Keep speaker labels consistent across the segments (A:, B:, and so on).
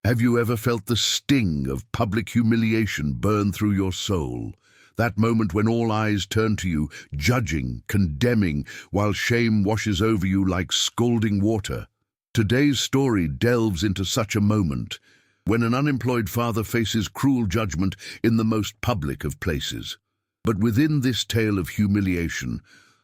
A: Have you ever felt the sting of public humiliation burn through your soul? That moment when all eyes turn to you, judging, condemning, while shame washes over you like scalding water. Today's story delves into such a moment, when an unemployed father faces cruel judgment in the most public of places. But within this tale of humiliation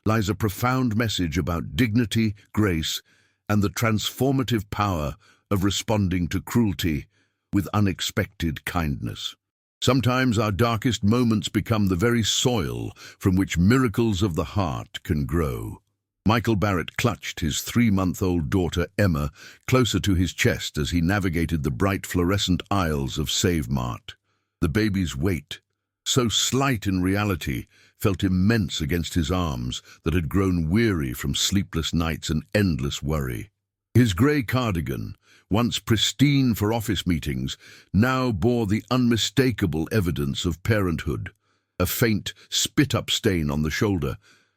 A: lies a profound message about dignity, grace, and the transformative power of responding to cruelty with unexpected kindness. Sometimes our darkest moments become the very soil from which miracles of the heart can grow. Michael Barrett clutched his 3-month-old daughter, Emma, closer to his chest as he navigated the bright fluorescent aisles of Save Mart. The baby's weight, so slight in reality, felt immense against his arms that had grown weary from sleepless nights and endless worry. His grey cardigan, once pristine for office meetings, now bore the unmistakable evidence of parenthood. A faint, spit-up stain on the shoulder,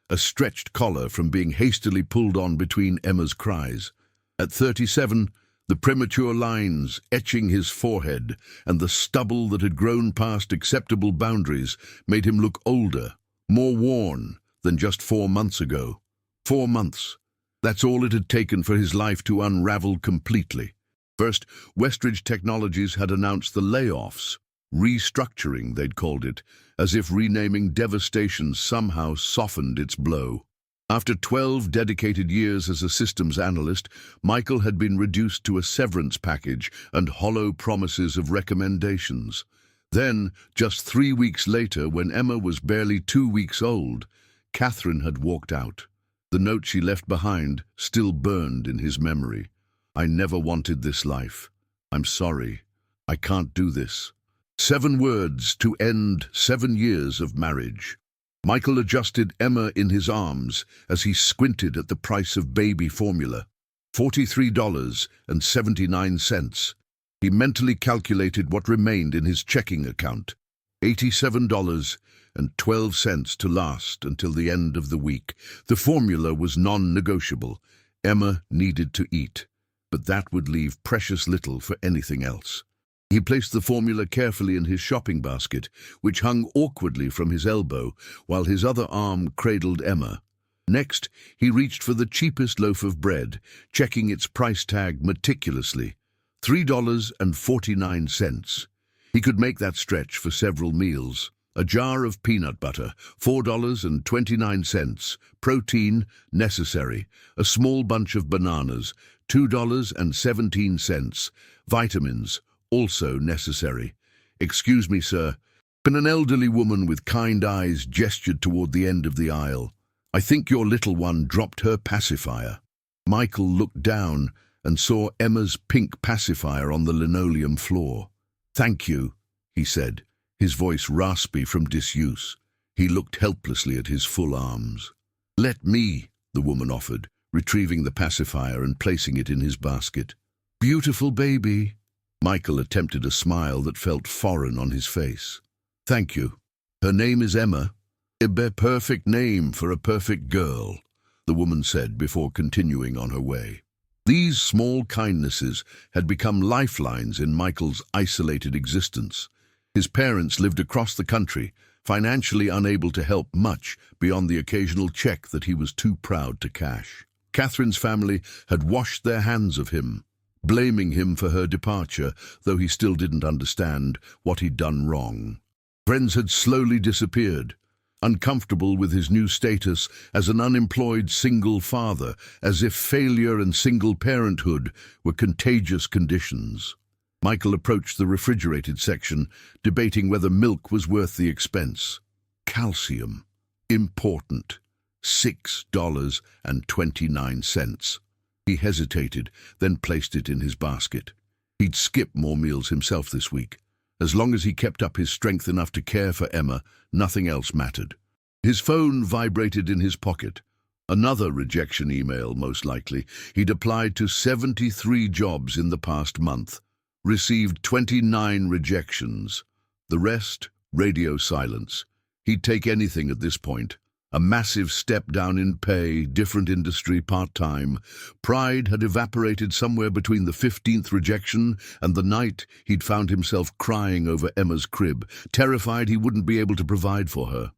A: a stretched collar from being hastily pulled on between Emma's cries. At 37, the premature lines etching his forehead and the stubble that had grown past acceptable boundaries made him look older, more worn than just 4 months ago. 4 months. That's all it had taken for his life to unravel completely. First, Westridge Technologies had announced the layoffs. Restructuring, they'd called it, as if renaming devastation somehow softened its blow. After 12 dedicated years as a systems analyst, Michael had been reduced to a severance package and hollow promises of recommendations. Then, just 3 weeks later, when Emma was barely 2 weeks old, Catherine had walked out. The note she left behind still burned in his memory. "I never wanted this life. I'm sorry. I can't do this." 7 words to end 7 years of marriage. Michael adjusted Emma in his arms as he squinted at the price of baby formula. $43.79. He mentally calculated what remained in his checking account. $87.12 to last until the end of the week. The formula was non-negotiable. Emma needed to eat, but that would leave precious little for anything else. He placed the formula carefully in his shopping basket, which hung awkwardly from his elbow, while his other arm cradled Emma. Next, he reached for the cheapest loaf of bread, checking its price tag meticulously. $3.49. He could make that stretch for several meals. A jar of peanut butter, $4.29. Protein, necessary. A small bunch of bananas, $2.17. Vitamins, also necessary. "Excuse me, sir." And an elderly woman with kind eyes gestured toward the end of the aisle. "I think your little one dropped her pacifier." Michael looked down and saw Emma's pink pacifier on the linoleum floor. "Thank you," he said, his voice raspy from disuse. He looked helplessly at his full arms. "Let me," the woman offered, retrieving the pacifier and placing it in his basket. "Beautiful baby." Michael attempted a smile that felt foreign on his face. "Thank you. Her name is Emma. A perfect name for a perfect girl," the woman said before continuing on her way. These small kindnesses had become lifelines in Michael's isolated existence. His parents lived across the country, financially unable to help much beyond the occasional check that he was too proud to cash. Catherine's family had washed their hands of him, blaming him for her departure, though he still didn't understand what he'd done wrong. Friends had slowly disappeared, uncomfortable with his new status as an unemployed single father, as if failure and single parenthood were contagious conditions. Michael approached the refrigerated section, debating whether milk was worth the expense. Calcium. Important. $6.29. He hesitated, then placed it in his basket. He'd skip more meals himself this week. As long as he kept up his strength enough to care for Emma, nothing else mattered. His phone vibrated in his pocket. Another rejection email, most likely. He'd applied to 73 jobs in the past month, received 29 rejections. The rest, radio silence. He'd take anything at this point. A massive step down in pay, different industry, part-time. Pride had evaporated somewhere between the 15th rejection and the night he'd found himself crying over Emma's crib, terrified he wouldn't be able to provide for her.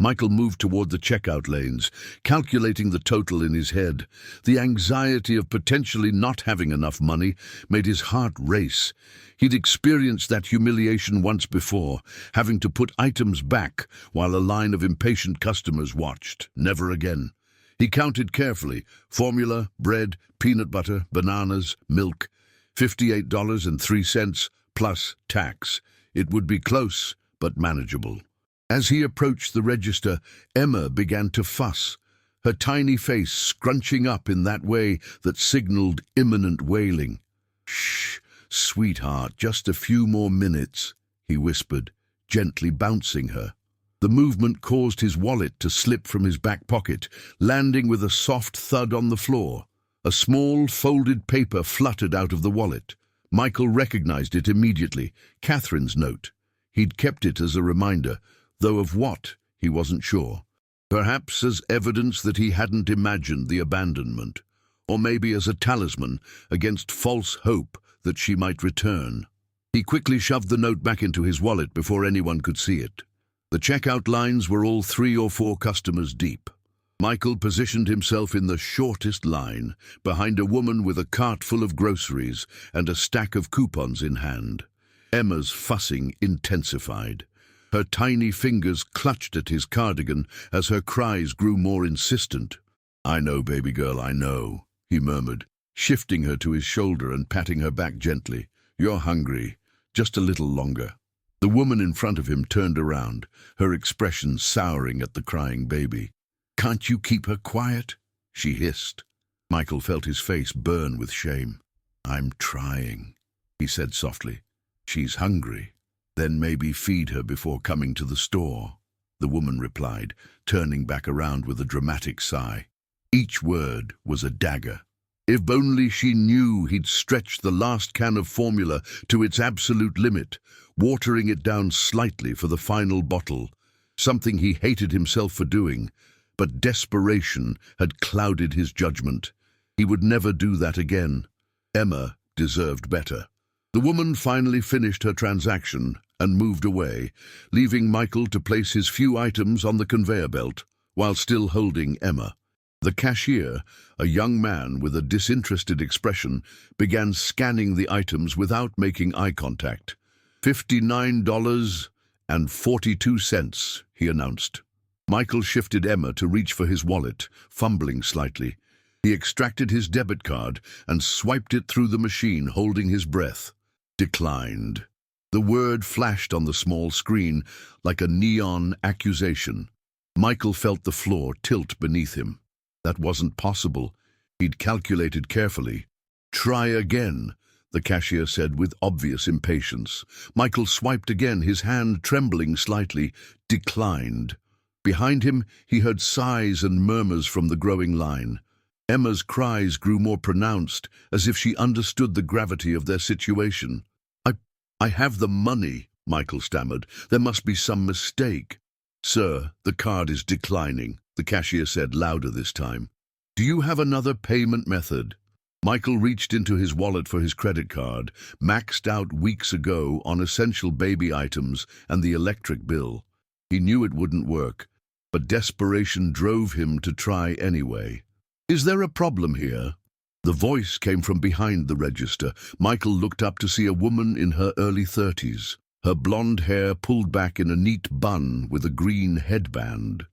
A: Michael moved toward the checkout lanes, calculating the total in his head. The anxiety of potentially not having enough money made his heart race. He'd experienced that humiliation once before, having to put items back while a line of impatient customers watched. Never again. He counted carefully: formula, bread, peanut butter, bananas, milk. $58.03 plus tax. It would be close, but manageable. As he approached the register, Emma began to fuss, her tiny face scrunching up in that way that signaled imminent wailing. "Shh, sweetheart, just a few more minutes," he whispered, gently bouncing her. The movement caused his wallet to slip from his back pocket, landing with a soft thud on the floor. A small, folded paper fluttered out of the wallet. Michael recognized it immediately. Catherine's note. He'd kept it as a reminder, though of what, he wasn't sure. Perhaps as evidence that he hadn't imagined the abandonment, or maybe as a talisman against false hope that she might return. He quickly shoved the note back into his wallet before anyone could see it. The checkout lines were all 3 or 4 customers deep. Michael positioned himself in the shortest line, behind a woman with a cart full of groceries and a stack of coupons in hand. Emma's fussing intensified. Her tiny fingers clutched at his cardigan as her cries grew more insistent. "I know, baby girl, I know," he murmured, shifting her to his shoulder and patting her back gently. "You're hungry. Just a little longer." The woman in front of him turned around, her expression souring at the crying baby. "Can't you keep her quiet?" she hissed. Michael felt his face burn with shame. "I'm trying," he said softly. "She's hungry. Then maybe feed her before coming to the store," the woman replied, turning back around with a dramatic sigh. Each word was a dagger. If only she knew he'd stretched the last can of formula to its absolute limit, watering it down slightly for the final bottle, something he hated himself for doing, but desperation had clouded his judgment. He would never do that again. Emma deserved better. The woman finally finished her transaction and moved away, leaving Michael to place his few items on the conveyor belt, while still holding Emma. The cashier, a young man with a disinterested expression, began scanning the items without making eye contact. $59.42, he announced. Michael shifted Emma to reach for his wallet, fumbling slightly. He extracted his debit card and swiped it through the machine, holding his breath. Declined. The word flashed on the small screen like a neon accusation. Michael felt the floor tilt beneath him. That wasn't possible. He'd calculated carefully. "Try again," the cashier said with obvious impatience. Michael swiped again, his hand trembling slightly. Declined. Behind him, he heard sighs and murmurs from the growing line. Emma's cries grew more pronounced, as if she understood the gravity of their situation. I have the money," Michael stammered. "There must be some mistake." "Sir, the card is declining," the cashier said, louder this time. "Do you have another payment method?" Michael reached into his wallet for his credit card, maxed out weeks ago on essential baby items and the electric bill. He knew it wouldn't work, but desperation drove him to try anyway. "Is there a problem here?" The voice came from behind the register. Michael looked up to see a woman in her early 30s, her blonde hair pulled back in a neat bun with a green headband.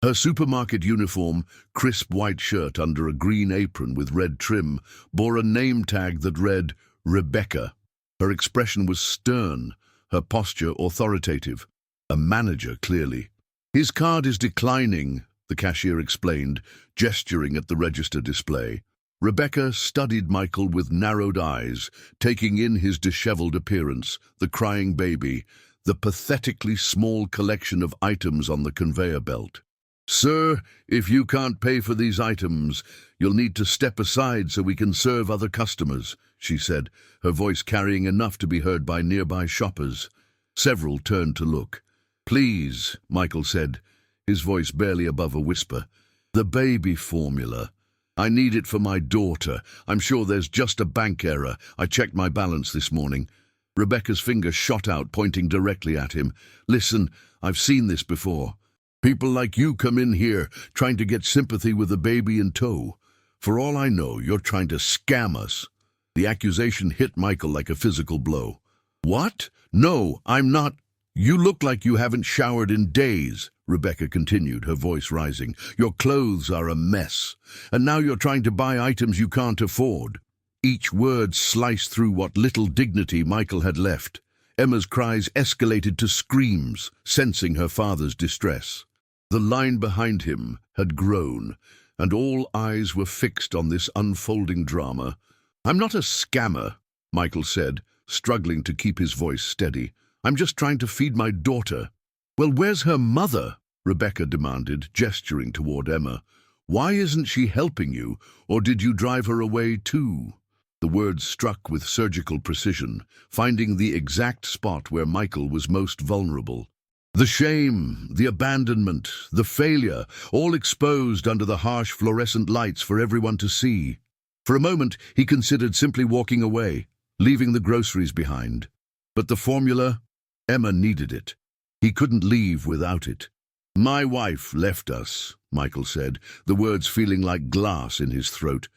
A: Her supermarket uniform, crisp white shirt under a green apron with red trim, bore a name tag that read, Rebecca. Her expression was stern, her posture authoritative. A manager, clearly. "His card is declining," the cashier explained, gesturing at the register display. Rebecca studied Michael with narrowed eyes, taking in his disheveled appearance, the crying baby, the pathetically small collection of items on the conveyor belt. "Sir, if you can't pay for these items, you'll need to step aside so we can serve other customers," she said, her voice carrying enough to be heard by nearby shoppers. Several turned to look. "Please," Michael said, his voice barely above a whisper. "The baby formula. I need it for my daughter. I'm sure there's just a bank error. I checked my balance this morning." Rebecca's finger shot out, pointing directly at him. "Listen, I've seen this before. People like you come in here trying to get sympathy with a baby in tow. For all I know, you're trying to scam us." The accusation hit Michael like a physical blow. "What? No, I'm not." "You look like you haven't showered in days," Rebecca continued, her voice rising. "Your clothes are a mess. And now you're trying to buy items you can't afford." Each word sliced through what little dignity Michael had left. Emma's cries escalated to screams, sensing her father's distress. The line behind him had grown, and all eyes were fixed on this unfolding drama. "I'm not a scammer," Michael said, struggling to keep his voice steady. "I'm just trying to feed my daughter." "Well, where's her mother?" Rebecca demanded, gesturing toward Emma. "Why isn't she helping you, or did you drive her away too?" The words struck with surgical precision, finding the exact spot where Michael was most vulnerable. The shame, the abandonment, the failure, all exposed under the harsh fluorescent lights for everyone to see. For a moment, he considered simply walking away, leaving the groceries behind. But the formula? Emma needed it. He couldn't leave without it. "My wife left us," Michael said, the words feeling like glass in his throat.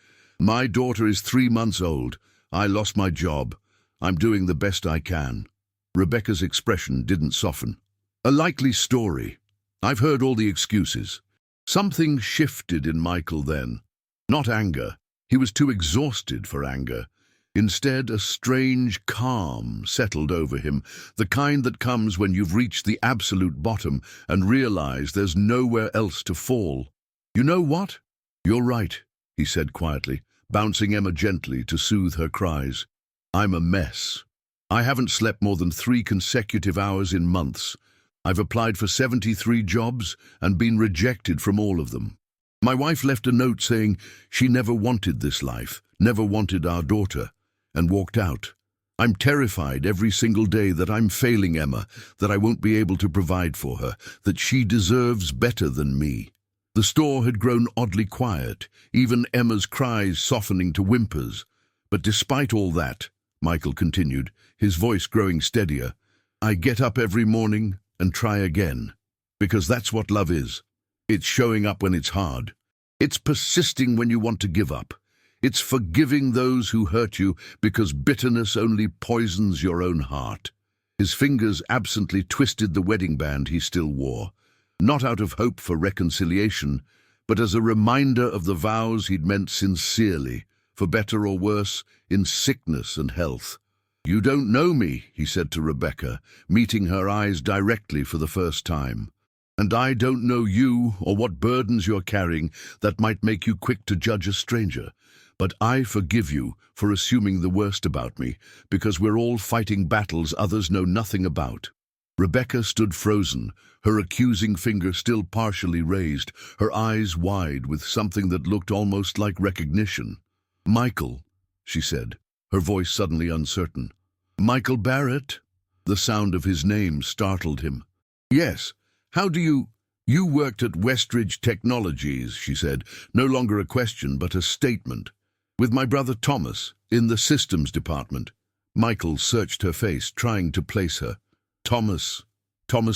A: "My daughter is 3 months old. I lost my job. I'm doing the best I can." Rebecca's expression didn't soften. "A likely story. I've heard all the excuses." Something shifted in Michael then. Not anger. He was too exhausted for anger. Instead, a strange calm settled over him, the kind that comes when you've reached the absolute bottom and realize there's nowhere else to fall. "You know what? You're right," he said quietly, bouncing Emma gently to soothe her cries. "I'm a mess. I haven't slept more than 3 consecutive hours in months. I've applied for 73 jobs and been rejected from all of them. My wife left a note saying she never wanted this life, never wanted our daughter, and walked out. I'm terrified every single day that I'm failing Emma, that I won't be able to provide for her, that she deserves better than me." The store had grown oddly quiet, even Emma's cries softening to whimpers. "But despite all that," Michael continued, his voice growing steadier, "I get up every morning and try again. Because that's what love is. It's showing up when it's hard. It's persisting when you want to give up. It's forgiving those who hurt you because bitterness only poisons your own heart." His fingers absently twisted the wedding band he still wore, not out of hope for reconciliation, but as a reminder of the vows he'd meant sincerely, for better or worse, in sickness and health. "You don't know me," he said to Rebecca, meeting her eyes directly for the first time. "And I don't know you or what burdens you're carrying that might make you quick to judge a stranger. But I forgive you for assuming the worst about me, because we're all fighting battles others know nothing about." Rebecca stood frozen, her accusing finger still partially raised, her eyes wide with something that looked almost like recognition. "Michael," she said, her voice suddenly uncertain. "Michael Barrett?" The sound of his name startled him. "Yes. How do you—" "You worked at Westridge Technologies," she said, no longer a question but a statement. "With my brother Thomas, in the systems department." Michael searched her face, trying to place her. Thomas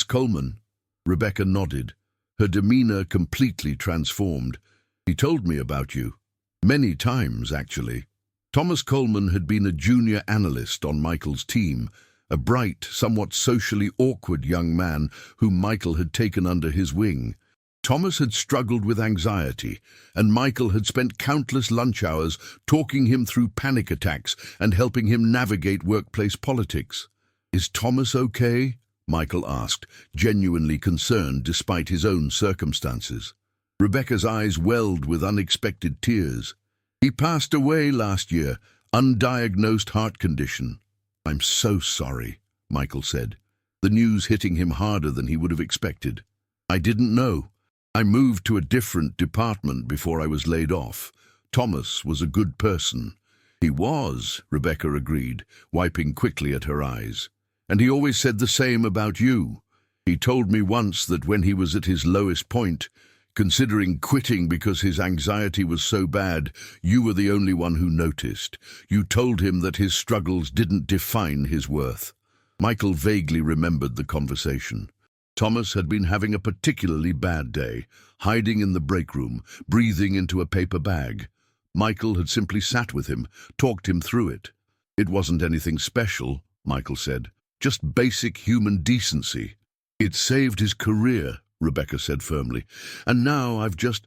A: Coleman." Rebecca nodded, her demeanor completely transformed. "He told me about you. Many times, actually." Thomas Coleman had been a junior analyst on Michael's team, a bright, somewhat socially awkward young man whom Michael had taken under his wing. Thomas had struggled with anxiety, and Michael had spent countless lunch hours talking him through panic attacks and helping him navigate workplace politics. "Is Thomas okay?" Michael asked, genuinely concerned despite his own circumstances. Rebecca's eyes welled with unexpected tears. "He passed away last year, undiagnosed heart condition." "I'm so sorry," Michael said, the news hitting him harder than he would have expected. "I didn't know. I moved to a different department before I was laid off. Thomas was a good person." "He was," Rebecca agreed, wiping quickly at her eyes. "And he always said the same about you. He told me once that when he was at his lowest point, considering quitting because his anxiety was so bad, you were the only one who noticed. You told him that his struggles didn't define his worth. Michael vaguely remembered the conversation. Thomas had been having a particularly bad day, hiding in the break room, breathing into a paper bag. Michael had simply sat with him, talked him through it. It wasn't anything special, Michael said, just basic human decency. It saved his career, Rebecca said firmly, and now I've just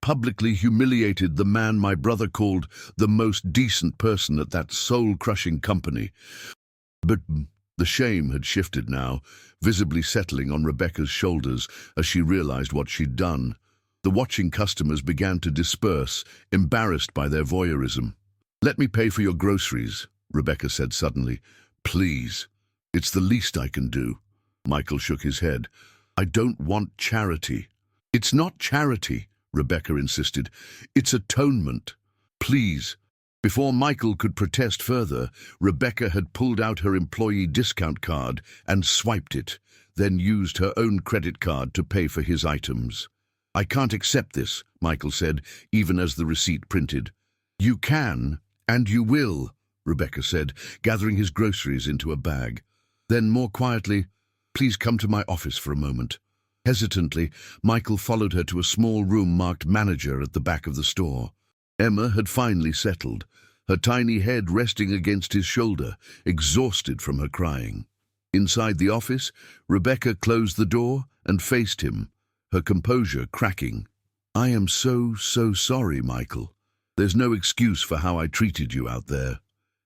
A: publicly humiliated the man my brother called the most decent person at that soul-crushing company. But the shame had shifted now, visibly settling on Rebecca's shoulders as she realized what she'd done. The watching customers began to disperse, embarrassed by their voyeurism. "Let me pay for your groceries," Rebecca said suddenly. "Please. It's the least I can do." Michael shook his head. "I don't want charity." "It's not charity," Rebecca insisted. "It's atonement. Please." Before Michael could protest further, Rebecca had pulled out her employee discount card and swiped it, then used her own credit card to pay for his items. "I can't accept this," Michael said, even as the receipt printed. "You can, and you will," Rebecca said, gathering his groceries into a bag. Then, more quietly, "Please come to my office for a moment." Hesitantly, Michael followed her to a small room marked manager at the back of the store. Emma had finally settled, her tiny head resting against his shoulder, exhausted from her crying. Inside the office, Rebecca closed the door and faced him, her composure cracking. "I am so sorry, Michael. There's no excuse for how I treated you out there."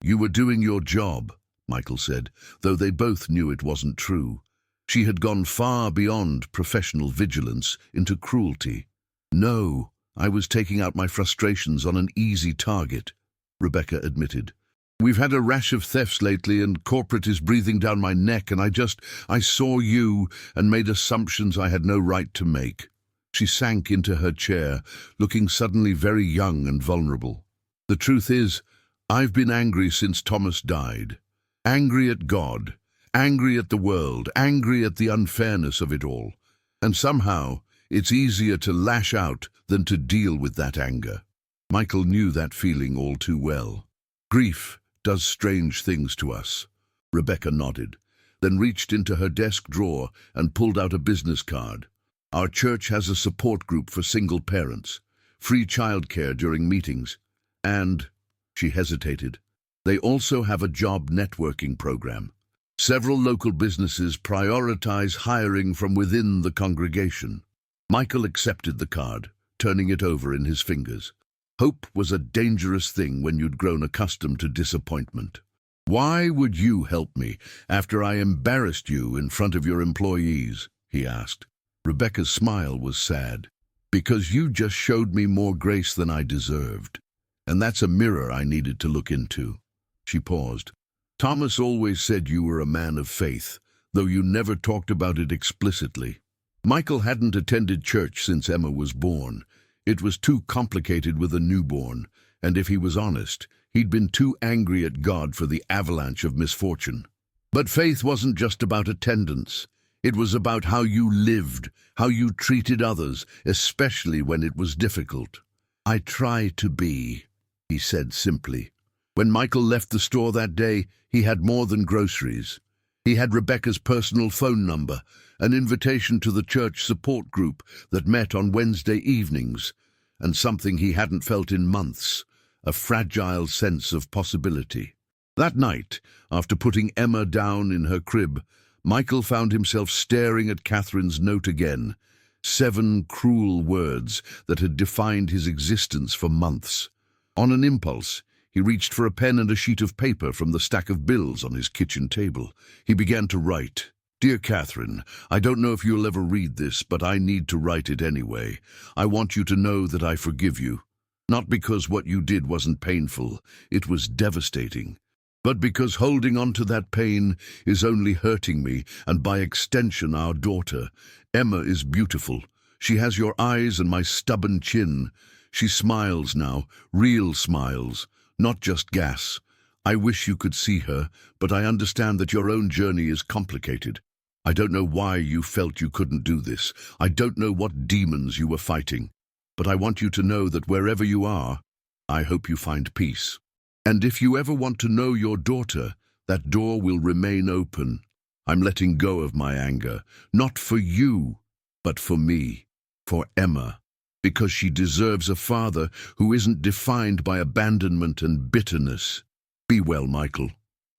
A: "You were doing your job," Michael said, though they both knew it wasn't true. She had gone far beyond professional vigilance into cruelty. "No, I was taking out my frustrations on an easy target," Rebecca admitted. "We've had a rash of thefts lately and corporate is breathing down my neck and I saw you and made assumptions I had no right to make." She sank into her chair, looking suddenly very young and vulnerable. "The truth is, I've been angry since Thomas died. Angry at God, angry at the world, angry at the unfairness of it all. And somehow, it's easier to lash out than to deal with that anger." Michael knew that feeling all too well. "Grief does strange things to us." Rebecca nodded, then reached into her desk drawer and pulled out a business card. "Our church has a support group for single parents, free childcare during meetings, and," she hesitated, "they also have a job networking program. Several local businesses prioritize hiring from within the congregation." Michael accepted the card, turning it over in his fingers. Hope was a dangerous thing when you'd grown accustomed to disappointment. "Why would you help me after I embarrassed you in front of your employees?" he asked. Rebecca's smile was sad. "Because you just showed me more grace than I deserved. And that's a mirror I needed to look into." She paused. "Thomas always said you were a man of faith, though you never talked about it explicitly." Michael hadn't attended church since Emma was born. It was too complicated with a newborn, and if he was honest, he'd been too angry at God for the avalanche of misfortune. But faith wasn't just about attendance. It was about how you lived, how you treated others, especially when it was difficult. "I try to be," he said simply. When Michael left the store that day, he had more than groceries. He had Rebecca's personal phone number, an invitation to the church support group that met on Wednesday evenings, and something he hadn't felt in months, a fragile sense of possibility. That night, after putting Emma down in her crib, Michael found himself staring at Catherine's note again, 7 cruel words that had defined his existence for months. On an impulse, he reached for a pen and a sheet of paper from the stack of bills on his kitchen table. He began to write. "Dear Catherine, I don't know if you'll ever read this, but I need to write it anyway. I want you to know that I forgive you. Not because what you did wasn't painful, it was devastating, but because holding on to that pain is only hurting me and by extension our daughter. Emma is beautiful. She has your eyes and my stubborn chin. She smiles now, real smiles. Not just gas. I wish you could see her, but I understand that your own journey is complicated. I don't know why you felt you couldn't do this. I don't know what demons you were fighting. But I want you to know that wherever you are, I hope you find peace. And if you ever want to know your daughter, that door will remain open. I'm letting go of my anger, not for you, but for me, for Emma, because she deserves a father who isn't defined by abandonment and bitterness. Be well, Michael.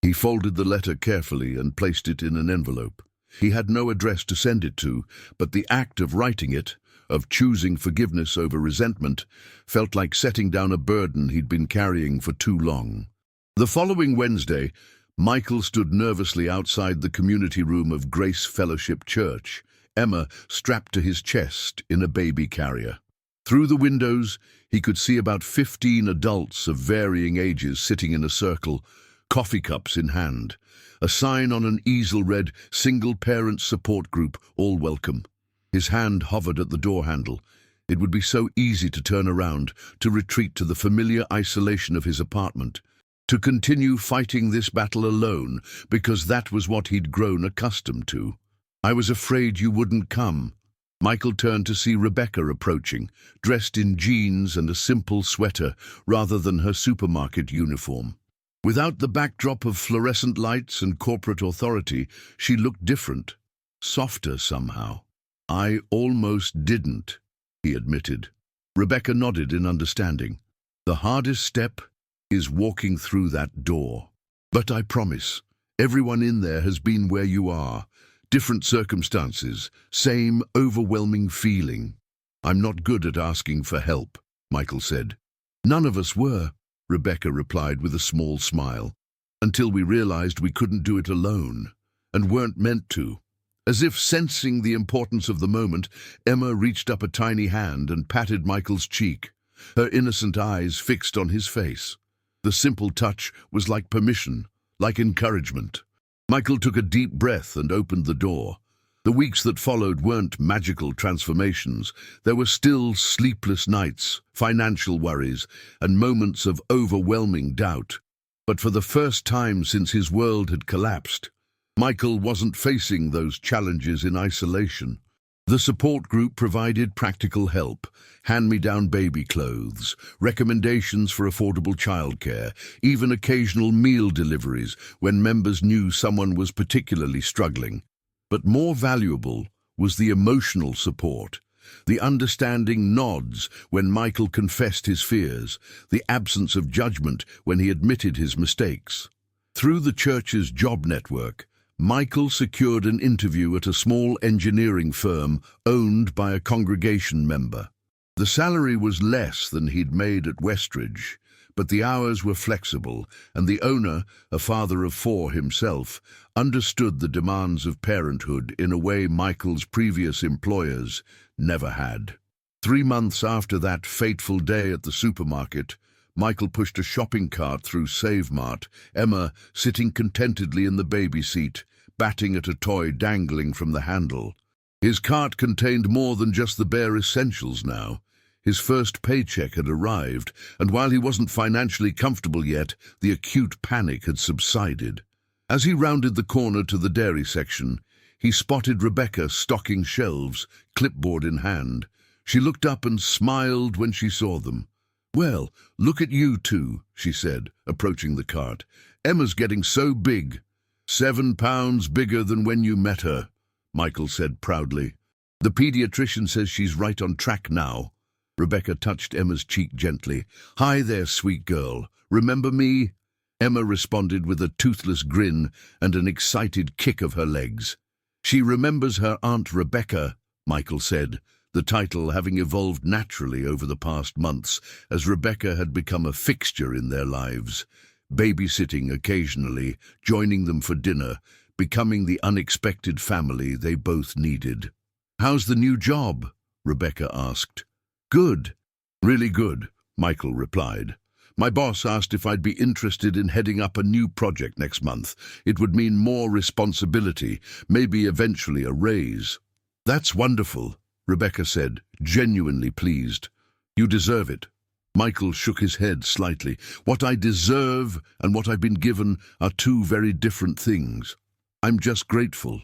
A: He folded the letter carefully and placed it in an envelope. He had no address to send it to, but the act of writing it, of choosing forgiveness over resentment, felt like setting down a burden he'd been carrying for too long. The following Wednesday, Michael stood nervously outside the community room of Grace Fellowship Church, Emma strapped to his chest in a baby carrier. Through the windows, he could see about 15 adults of varying ages sitting in a circle, coffee cups in hand. A sign on an easel read, "Single-Parent Support Group, all welcome." His hand hovered at the door handle. It would be so easy to turn around, to retreat to the familiar isolation of his apartment, to continue fighting this battle alone, because that was what he'd grown accustomed to. "I was afraid you wouldn't come." Michael turned to see Rebecca approaching, dressed in jeans and a simple sweater rather than her supermarket uniform. Without the backdrop of fluorescent lights and corporate authority, she looked different, softer somehow. "I almost didn't," he admitted. Rebecca nodded in understanding. "The hardest step is walking through that door. But I promise, everyone in there has been where you are. Different circumstances, same overwhelming feeling." "I'm not good at asking for help," Michael said. "None of us were," Rebecca replied with a small smile, "until we realized we couldn't do it alone, and weren't meant to." As if sensing the importance of the moment, Emma reached up a tiny hand and patted Michael's cheek, her innocent eyes fixed on his face. The simple touch was like permission, like encouragement. Michael took a deep breath and opened the door. The weeks that followed weren't magical transformations. There were still sleepless nights, financial worries, and moments of overwhelming doubt. But for the first time since his world had collapsed, Michael wasn't facing those challenges in isolation. The support group provided practical help, hand-me-down baby clothes, recommendations for affordable childcare, even occasional meal deliveries when members knew someone was particularly struggling. But more valuable was the emotional support, the understanding nods when Michael confessed his fears, the absence of judgment when he admitted his mistakes. Through the church's job network, Michael secured an interview at a small engineering firm owned by a congregation member. The salary was less than he'd made at Westridge, but the hours were flexible, and the owner, a father of 4 himself, understood the demands of parenthood in a way Michael's previous employers never had. 3 months after that fateful day at the supermarket, Michael pushed a shopping cart through Save Mart, Emma sitting contentedly in the baby seat, batting at a toy dangling from the handle. His cart contained more than just the bare essentials now. His first paycheck had arrived, and while he wasn't financially comfortable yet, the acute panic had subsided. As he rounded the corner to the dairy section, he spotted Rebecca stocking shelves, clipboard in hand. She looked up and smiled when she saw them. "Well, look at you two," she said, approaching the cart. "Emma's getting so big." "7 pounds bigger than when you met her," Michael said proudly. "The pediatrician says she's right on track now." Rebecca touched Emma's cheek gently. "Hi there, sweet girl. Remember me?" Emma responded with a toothless grin and an excited kick of her legs. "She remembers her Aunt Rebecca," Michael said, the title having evolved naturally over the past months as Rebecca had become a fixture in their lives, babysitting occasionally, joining them for dinner, becoming the unexpected family they both needed. "How's the new job?" Rebecca asked. "Good. Really good," Michael replied. "My boss asked if I'd be interested in heading up a new project next month. It would mean more responsibility, maybe eventually a raise." "That's wonderful," Rebecca said, genuinely pleased. "You deserve it." Michael shook his head slightly. "What I deserve and what I've been given are 2 very different things. I'm just grateful."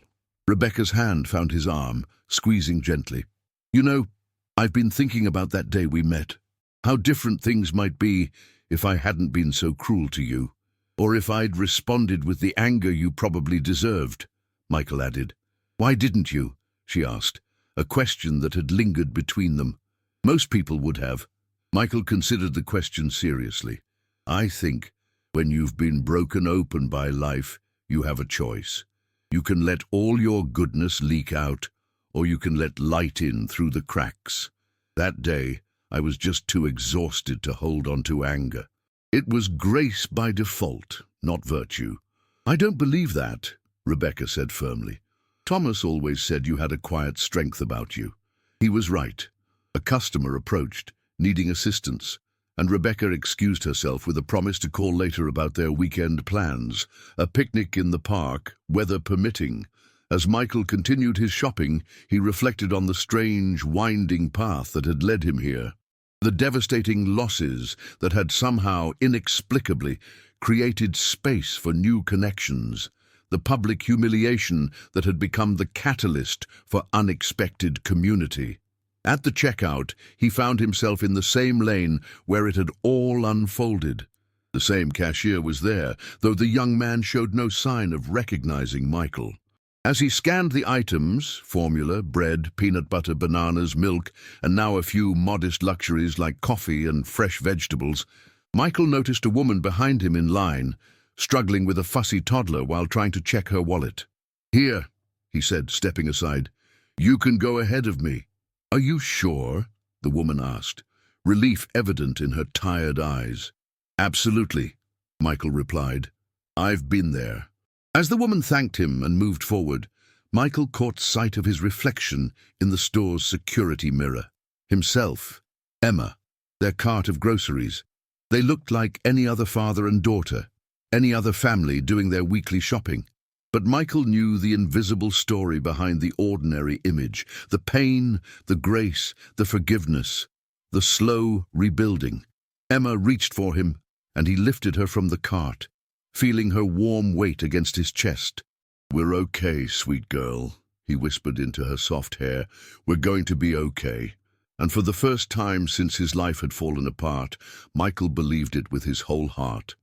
A: Rebecca's hand found his arm, squeezing gently. You know, I've been thinking about that day we met. How different things might be if I hadn't been so cruel to you. Or if I'd responded with the anger you probably deserved, Michael added. Why didn't you? She asked, a question that had lingered between them. Most people would have. Michael considered the question seriously. I think, when you've been broken open by life, you have a choice. You can let all your goodness leak out, or you can let light in through the cracks. That day, I was just too exhausted to hold on to anger. It was grace by default, not virtue. I don't believe that, Rebecca said firmly. Thomas always said you had a quiet strength about you. He was right. A customer approached, needing assistance, and Rebecca excused herself with a promise to call later about their weekend plans, a picnic in the park, weather permitting. As Michael continued his shopping, he reflected on the strange, winding path that had led him here. The devastating losses that had somehow, inexplicably, created space for new connections. The public humiliation that had become the catalyst for unexpected community. At the checkout, he found himself in the same lane where it had all unfolded. The same cashier was there, though the young man showed no sign of recognizing Michael. As he scanned the items, formula, bread, peanut butter, bananas, milk, and now a few modest luxuries like coffee and fresh vegetables, Michael noticed a woman behind him in line, struggling with a fussy toddler while trying to check her wallet. Here, he said, stepping aside. You can go ahead of me. Are you sure? The woman asked, relief evident in her tired eyes. Absolutely, Michael replied. I've been there. As the woman thanked him and moved forward, Michael caught sight of his reflection in the store's security mirror. Himself, Emma, their cart of groceries. They looked like any other father and daughter, any other family doing their weekly shopping. But Michael knew the invisible story behind the ordinary image, the pain, the grace, the forgiveness, the slow rebuilding. Emma reached for him, and he lifted her from the cart, feeling her warm weight against his chest. We're okay, sweet girl, he whispered into her soft hair. We're going to be okay. And for the first time since his life had fallen apart, Michael believed it with his whole heart.